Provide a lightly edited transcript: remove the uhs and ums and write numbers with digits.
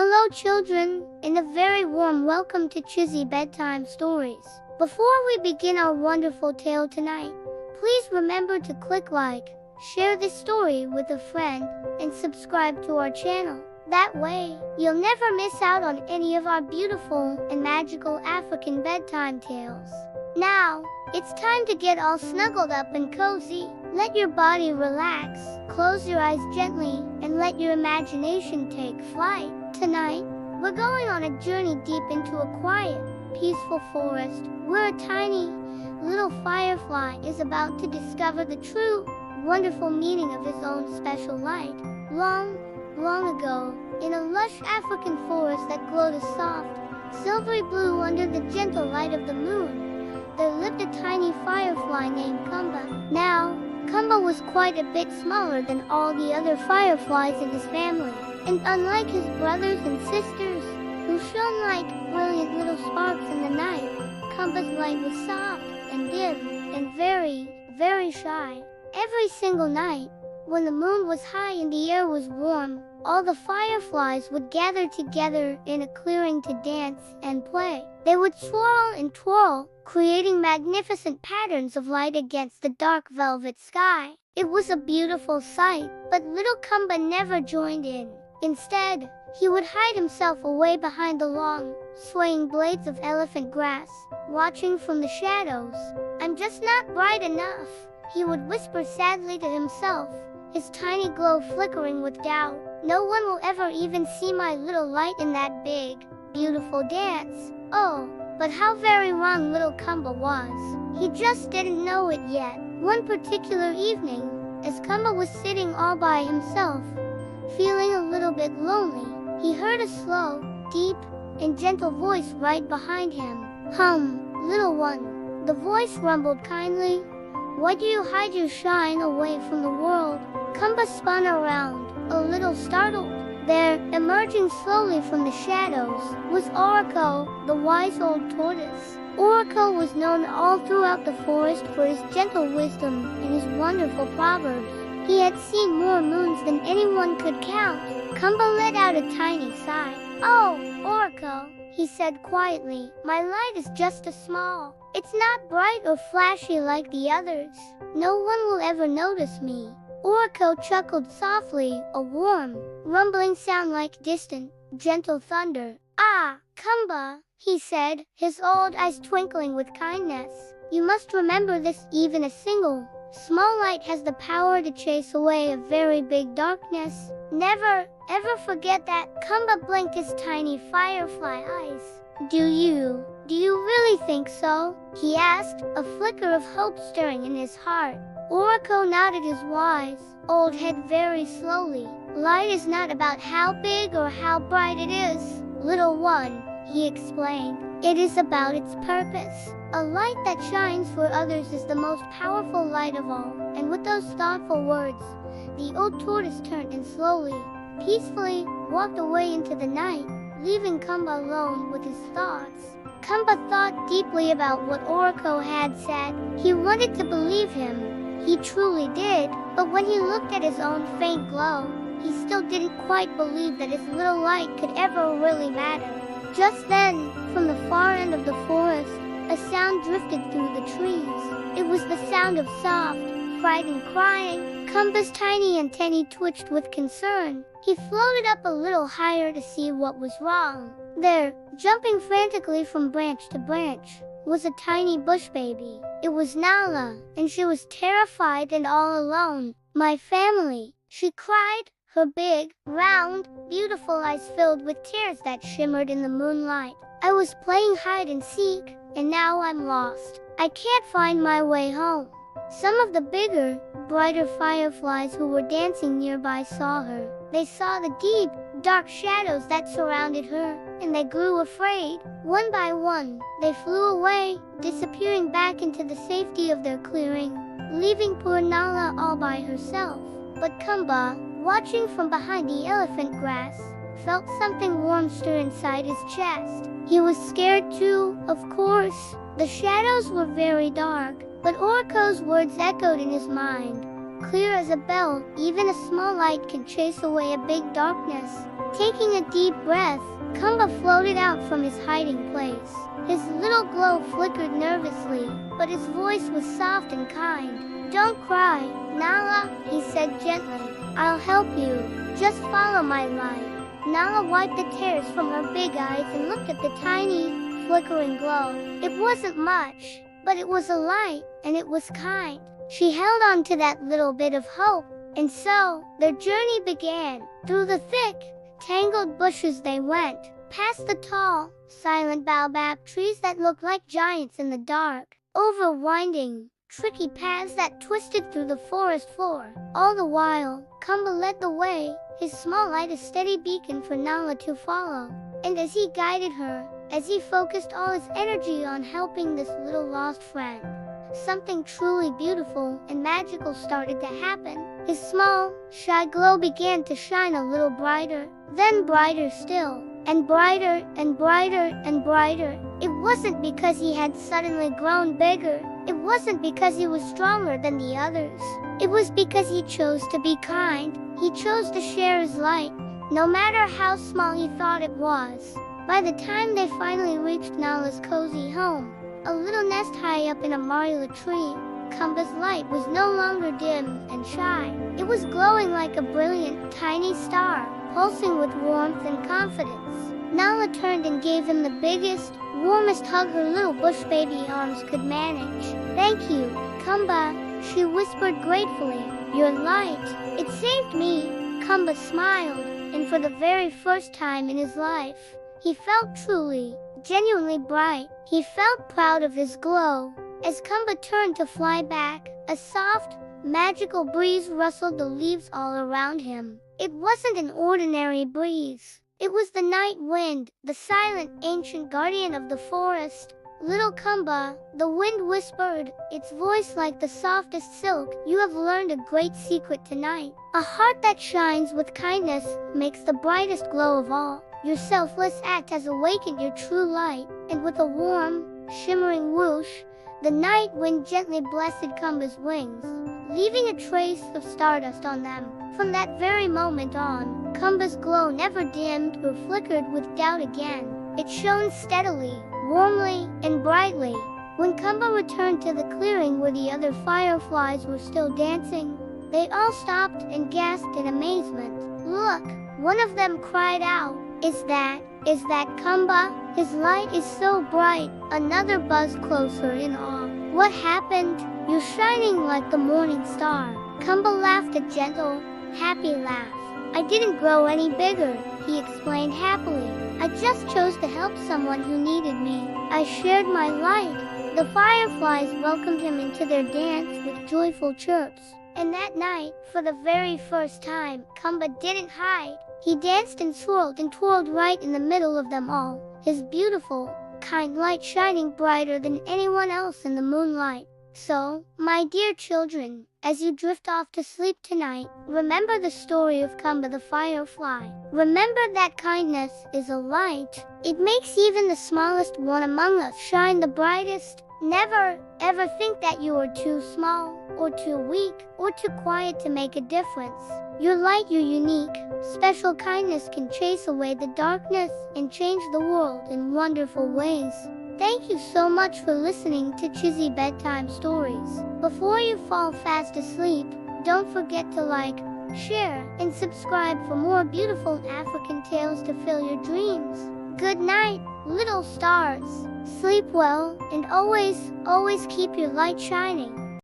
Hello children, and a very warm welcome to Chizzy Bedtime Stories. Before we begin our wonderful tale tonight, please remember to click like, share this story with a friend, and subscribe to our channel. That way, you'll never miss out on any of our beautiful and magical African bedtime tales. Now, it's time to get all snuggled up and cozy. Let your body relax, close your eyes gently, and let your imagination take flight. Tonight, we're going on a journey deep into a quiet, peaceful forest where a tiny, little firefly is about to discover the true, wonderful meaning of his own special light. Long, long ago, in a lush African forest that glowed a soft, silvery blue under the gentle light of the moon, there lived a tiny firefly named Kumba. Now, Kumba was quite a bit smaller than all the other fireflies in his family, and unlike his brothers and sisters, who shone like brilliant little sparks in the night, Kumba's light was soft and dim and very, very shy. Every single night, when the moon was high and the air was warm, all the fireflies would gather together in a clearing to dance and play. They would swirl and twirl, creating magnificent patterns of light against the dark velvet sky. It was a beautiful sight, but little Kumba never joined in. Instead, he would hide himself away behind the long, swaying blades of elephant grass, watching from the shadows. "I'm just not bright enough," he would whisper sadly to himself, his tiny glow flickering with doubt. "No one will ever even see my little light in that big, beautiful dance." Oh, but how very wrong little Kumba was. He just didn't know it yet. One particular evening, as Kumba was sitting all by himself, feeling a little bit lonely, he heard a slow, deep, and gentle voice right behind him. "Hum, little one," the voice rumbled kindly. "Why do you hide your shine away from the world?" Kumba spun around, a little startled. There, emerging slowly from the shadows, was Oracle, the wise old tortoise. Oracle was known all throughout the forest for his gentle wisdom and his wonderful proverbs. He had seen more moons than anyone could count. Kumba let out a tiny sigh. "Oh, Oracle," he said quietly, "my light is just a small. It's not bright or flashy like the others. No one will ever notice me." Oracle chuckled softly, a warm, rumbling sound like distant, gentle thunder. "Ah, Kumba," he said, his old eyes twinkling with kindness. "You must remember this: even a single, small light has the power to chase away a very big darkness. Never, ever forget that." Kumba blinked his tiny firefly eyes. Do you really think so?" he asked, a flicker of hope stirring in his heart. Oracle nodded his wise, old head very slowly. "Light is not about how big or how bright it is, little one," he explained. "It is about its purpose. A light that shines for others is the most powerful light of all." And with those thoughtful words, the old tortoise turned and slowly, peacefully, walked away into the night, leaving Kumba alone with his thoughts. Kumba thought deeply about what Oracle had said. He wanted to believe him. He truly did, but when he looked at his own faint glow, he still didn't quite believe that his little light could ever really matter. Just then, from the far end of the forest, a sound drifted through the trees. It was the sound of soft, frightened crying. Kumba's tiny antennae twitched with concern. He floated up a little higher to see what was wrong. There, jumping frantically from branch to branch, was a tiny bushbaby. It was Nala, and she was terrified and all alone. "My family," she cried, her big, round, beautiful eyes filled with tears that shimmered in the moonlight. "I was playing hide and seek, and now I'm lost. I can't find my way home." Some of the bigger, brighter fireflies who were dancing nearby saw her. They saw the deep, dark shadows that surrounded her, and they grew afraid. One by one, they flew away, disappearing back into the safety of their clearing, leaving poor Nala all by herself. But Kumba, watching from behind the elephant grass, felt something warm stir inside his chest. He was scared too, of course. The shadows were very dark, but Oracle's words echoed in his mind. Clear as a bell, even a small light can chase away a big darkness. Taking a deep breath, Kumba floated out from his hiding place. His little glow flickered nervously, but his voice was soft and kind. "Don't cry, Nala," he said gently. "I'll help you. Just follow my light." Nala wiped the tears from her big eyes and looked at the tiny, flickering glow. It wasn't much, but it was a light, and it was kind. She held on to that little bit of hope, and so, their journey began. Through the thick, tangled bushes they went, past the tall, silent baobab trees that looked like giants in the dark, over winding, tricky paths that twisted through the forest floor. All the while, Kumba led the way, his small light a steady beacon for Nala to follow. And as he guided her, as he focused all his energy on helping this little lost friend, something truly beautiful and magical started to happen. His small, shy glow began to shine a little brighter, then brighter still, and brighter and brighter and brighter. It wasn't because he had suddenly grown bigger. It wasn't because he was stronger than the others. It was because he chose to be kind. He chose to share his light, no matter how small he thought it was. By the time they finally reached Nala's cozy home, a little nest high up in a marula tree, Kumba's light was no longer dim and shy. It was glowing like a brilliant, tiny star, pulsing with warmth and confidence. Nala turned and gave him the biggest, warmest hug her little bush baby arms could manage. "Thank you, Kumba," she whispered gratefully. "Your light, it saved me." Kumba smiled, and for the very first time in his life, he felt truly, genuinely bright. He felt proud of his glow. As Kumba turned to fly back, a soft, magical breeze rustled the leaves all around him. It wasn't an ordinary breeze. It was the night wind, the silent, ancient guardian of the forest. "Little Kumba," the wind whispered, its voice like the softest silk, "you have learned a great secret tonight. A heart that shines with kindness makes the brightest glow of all. Your selfless act has awakened your true light." And with a warm, shimmering whoosh, the night wind gently blessed Kumba's wings, leaving a trace of stardust on them. From that very moment on, Kumba's glow never dimmed or flickered with doubt again. It shone steadily, warmly, and brightly. When Kumba returned to the clearing where the other fireflies were still dancing, they all stopped and gasped in amazement. "Look!" one of them cried out. Is that Kumba? His light is so bright." Another buzzed closer in awe. "What happened? You're shining like the morning star." Kumba laughed a gentle, happy laugh. "I didn't grow any bigger," he explained happily. "I just chose to help someone who needed me. I shared my light." The fireflies welcomed him into their dance with joyful chirps. And that night, for the very first time, Kumba didn't hide. He danced and twirled right in the middle of them all, his beautiful, kind light shining brighter than anyone else in the moonlight. So, my dear children, as you drift off to sleep tonight, remember the story of Kumba the Firefly. Remember that kindness is a light. It makes even the smallest one among us shine the brightest. Never, ever think that you are too small, or too weak, or too quiet to make a difference. Your light, your unique, special kindness can chase away the darkness and change the world in wonderful ways. Thank you so much for listening to Chizzy Bedtime Stories. Before you fall fast asleep, don't forget to like, share, and subscribe for more beautiful African tales to fill your dreams. Good night, little stars. Sleep well, and always, always keep your light shining.